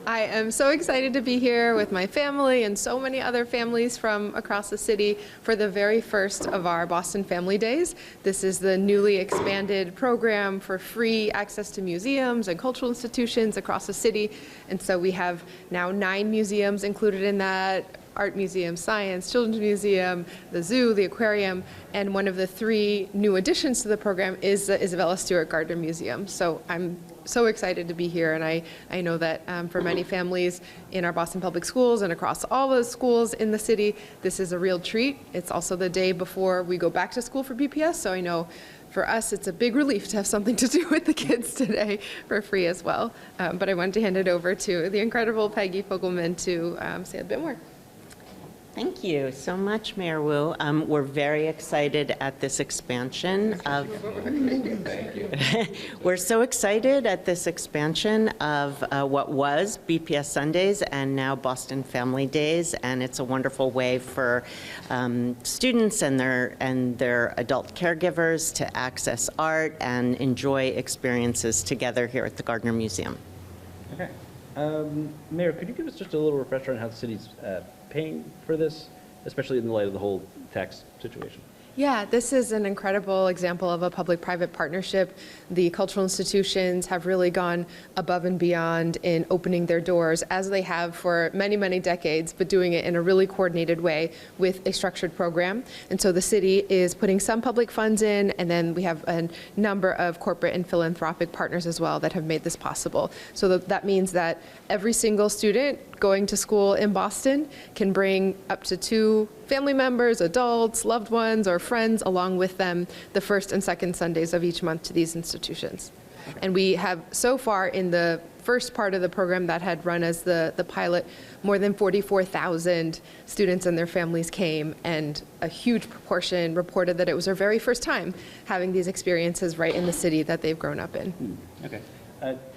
I am so excited to be here with my family and so many other families from across the city for the very first of our Boston Family Days. This is the newly expanded program for free access to museums and cultural institutions across the city. And so we have now 9 museums included in that: Art Museum, Science, Children's Museum, the Zoo, the Aquarium, and one of the 3 new additions to the program is the Isabella Stewart Gardner Museum. So I'm so excited to be here, and I know that for many families in our Boston Public Schools and across all the schools in the city, this is a real treat. It's also the day before we go back to school for BPS, so I know for us it's a big relief to have something to do with the kids today for free as well. But I wanted to hand it over to the incredible Peggy Fogelman to say a bit more. Thank you so much, Mayor Wu. We're very excited at this expansion of. Thank you. We're so excited at this expansion of what was BPS Sundays and now Boston Family Days, and it's a wonderful way for students and their adult caregivers to access art and enjoy experiences together here at the Gardner Museum. Okay. Mayor, could you give us just a little refresher on how the city's paying for this, especially in the light of the whole tax situation? Yeah, this is an incredible example of a public-private partnership. The cultural institutions have really gone above and beyond in opening their doors, as they have for many, many decades, but doing it in a really coordinated way with a structured program. And so the city is putting some public funds in, and then we have a number of corporate and philanthropic partners as well that have made this possible. So that means that every single student going to school in Boston can bring up to 2 family members, adults, loved ones, or friends along with them the first and second Sundays of each month to these institutions. And we have so far in the first part of the program that had run as the pilot, more than 44,000 students and their families came, and a huge proportion reported that it was their very first time having these experiences right in the city that they've grown up in. Okay.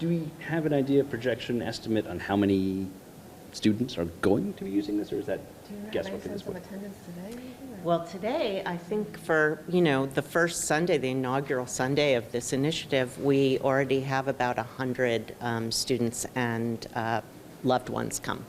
Do we have an idea, projection, estimate on how many students are going to be using this, or is that guesswork at this point? Well, today, I think for, the first Sunday, the inaugural Sunday of this initiative, we already have about 100 students and loved ones come.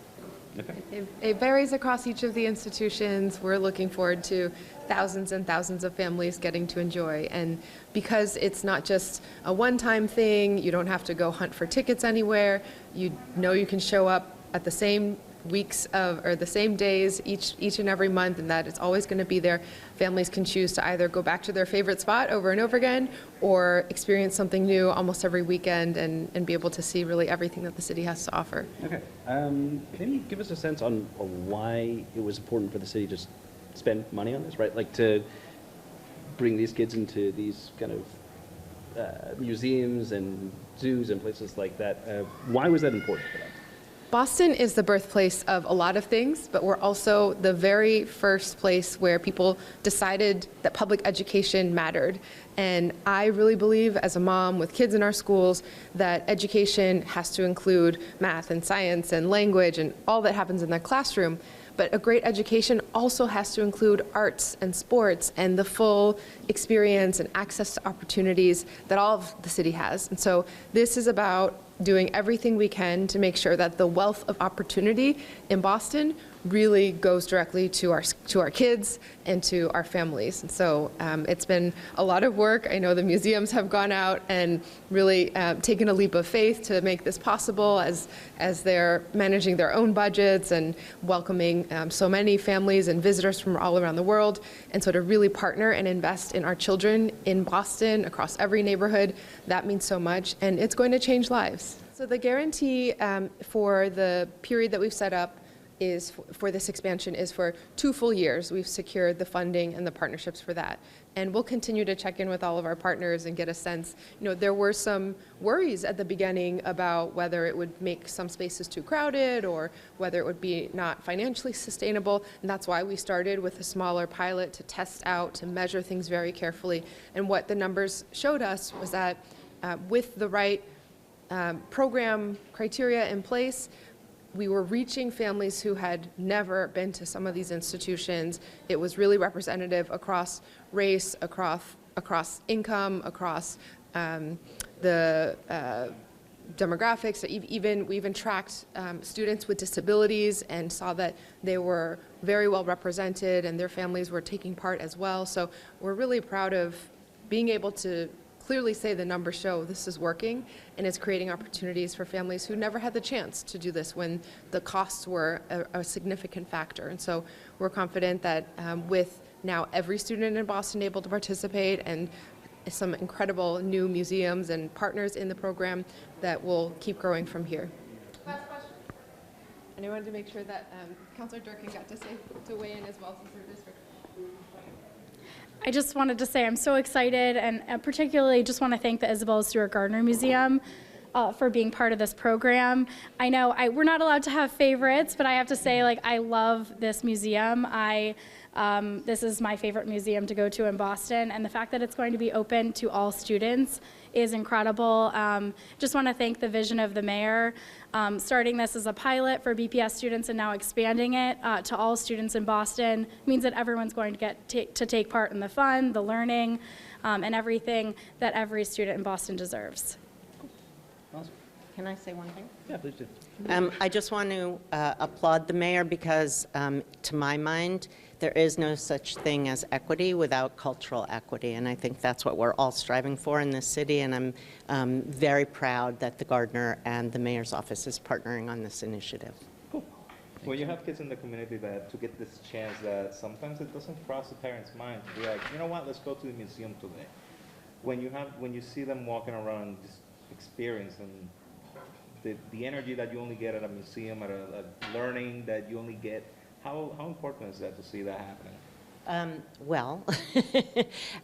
Okay. It varies across each of the institutions. We're looking forward to thousands and thousands of families getting to enjoy. And because it's not just a one-time thing, you don't have to go hunt for tickets anywhere. You know you can show up at the same weeks or the same days each and every month, and that it's always going to be there. Families can choose to either go back to their favorite spot over and over again, or experience something new almost every weekend and be able to see really everything that the city has to offer. Okay. Maybe give us a sense on why it was important for the city to spend money on this, right? Like to bring these kids into these kind of museums and zoos and places like that. Why was that important for them? Boston is the birthplace of a lot of things, but we're also the very first place where people decided that public education mattered. And I really believe, as a mom with kids in our schools, that education has to include math and science and language and all that happens in the classroom. But a great education also has to include arts and sports and the full experience and access to opportunities that all of the city has. And so this is about doing everything we can to make sure that the wealth of opportunity in Boston really goes directly to our kids and to our families. And so it's been a lot of work. I know the museums have gone out and really taken a leap of faith to make this possible as they're managing their own budgets and welcoming so many families and visitors from all around the world. And so to really partner and invest in our children in Boston across every neighborhood, that means so much, and it's going to change lives. So the guarantee for the period that we've set up is for this expansion is for 2 full years. We've secured the funding and the partnerships for that. And we'll continue to check in with all of our partners and get a sense. There were some worries at the beginning about whether it would make some spaces too crowded or whether it would be not financially sustainable. And that's why we started with a smaller pilot to test out, to measure things very carefully. And what the numbers showed us was that with the right program criteria in place, we were reaching families who had never been to some of these institutions. It was really representative across race, across income, across the demographics. We even tracked students with disabilities and saw that they were very well represented and their families were taking part as well. So we're really proud of being able to clearly say the numbers show this is working and it's creating opportunities for families who never had the chance to do this when the costs were a significant factor. And so we're confident that with now every student in Boston able to participate and some incredible new museums and partners in the program, that will keep growing from here. Last question. And I wanted to make sure that Councillor Durkin got to weigh in as well since her district. I just wanted to say I'm so excited, and particularly just want to thank the Isabella Stewart Gardner Museum for being part of this program. I know we're not allowed to have favorites, but I have to say, like, I love this museum. This is my favorite museum to go to in Boston, and the fact that it's going to be open to all students is incredible. Just want to thank the vision of the mayor, starting this as a pilot for BPS students and now expanding it to all students in Boston means that everyone's going to get to take part in the fun, the learning, and everything that every student in Boston deserves. Awesome. Can I say one thing? Yeah, please do. I just want to applaud the mayor because, to my mind, there is no such thing as equity without cultural equity, and I think that's what we're all striving for in this city, and I'm very proud that the Gardner and the mayor's office is partnering on this initiative. Cool. When you have kids in the community that to get this chance that sometimes it doesn't cross the parents' mind to be like, you know what, let's go to the museum today. When you see them walking around this experience and the energy that you only get at a museum, at a learning that you only get, how important is that to see that happening? Well,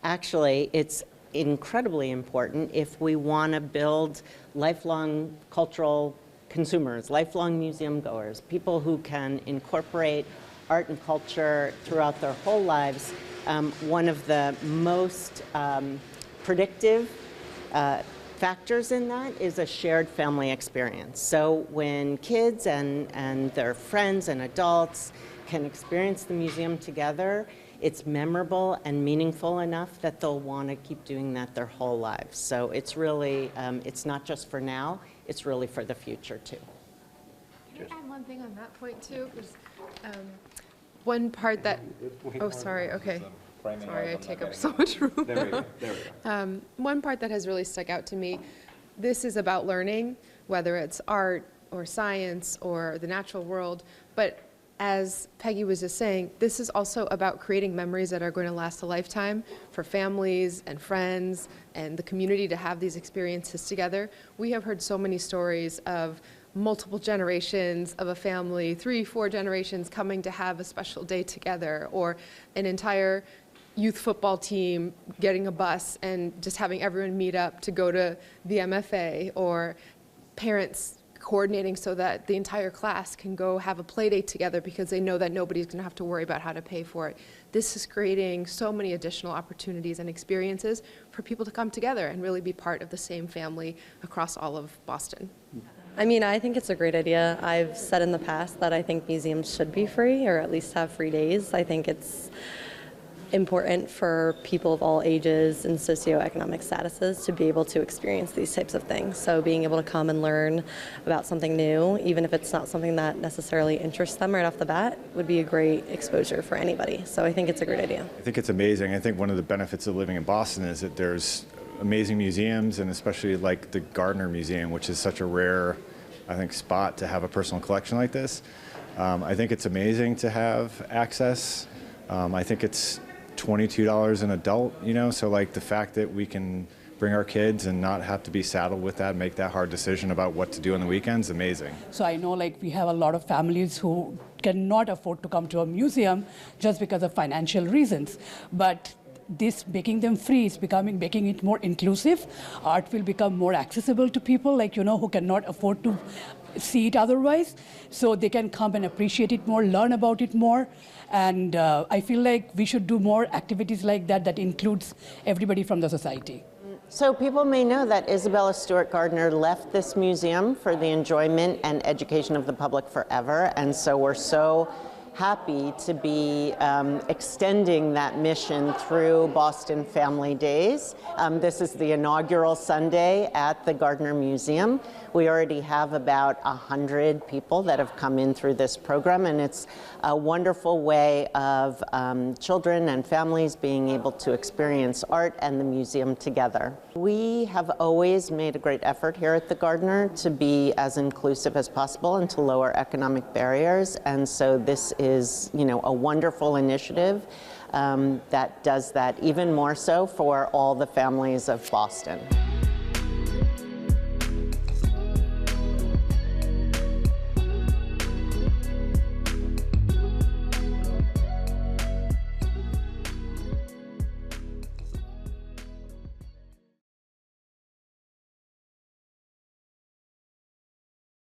actually, it's incredibly important if we want to build lifelong cultural consumers, lifelong museum goers, people who can incorporate art and culture throughout their whole lives. One of the most predictive factors in that is a shared family experience. So when kids and their friends and adults can experience the museum together, it's memorable and meaningful enough that they'll want to keep doing that their whole lives. So it's really, it's not just for now, it's really for the future too. Can I add one thing on that point too? One part that, oh, sorry, okay. Sorry, I take up so much room. There we go. One part that has really stuck out to me, this is about learning, whether it's art or science or the natural world, but as Peggy was just saying, this is also about creating memories that are going to last a lifetime for families and friends and the community to have these experiences together. We have heard so many stories of multiple generations of a family, 3-4 generations coming to have a special day together, or an entire youth football team getting a bus and just having everyone meet up to go to the MFA, or parents coordinating so that the entire class can go have a play date together because they know that nobody's going to have to worry about how to pay for it. This is creating so many additional opportunities and experiences for people to come together and really be part of the same family across all of Boston. I mean, I think it's a great idea. I've said in the past that I think museums should be free, or at least have free days. I think it's important for people of all ages and socioeconomic statuses to be able to experience these types of things. So being able to come and learn about something new, even if it's not something that necessarily interests them right off the bat, would be a great exposure for anybody. So I think it's a great idea. I think it's amazing. I think one of the benefits of living in Boston is that there's amazing museums, and especially like the Gardner Museum, which is such a rare, I think, spot to have a personal collection like this. I think it's amazing to have access. I think it's $22 an adult, you know, so like the fact that we can bring our kids and not have to be saddled with that, make that hard decision about what to do on the weekends, amazing. So I know, like, we have a lot of families who cannot afford to come to a museum just because of financial reasons, but this making them free is making it more inclusive. Art will become more accessible to people, like, you know, who cannot afford to see it otherwise, so they can come and appreciate it more, learn about it more. And I feel like we should do more activities like that that includes everybody from the society. So people may know that Isabella Stewart Gardner left this museum for the enjoyment and education of the public forever, and so we're so happy to be extending that mission through Boston Family Days. This is the inaugural Sunday at the Gardner Museum. We already have about 100 people that have come in through this program, and it's a wonderful way of children and families being able to experience art and the museum together. We have always made a great effort here at the Gardner to be as inclusive as possible and to lower economic barriers, and so this is, a wonderful initiative that does that even more so for all the families of Boston.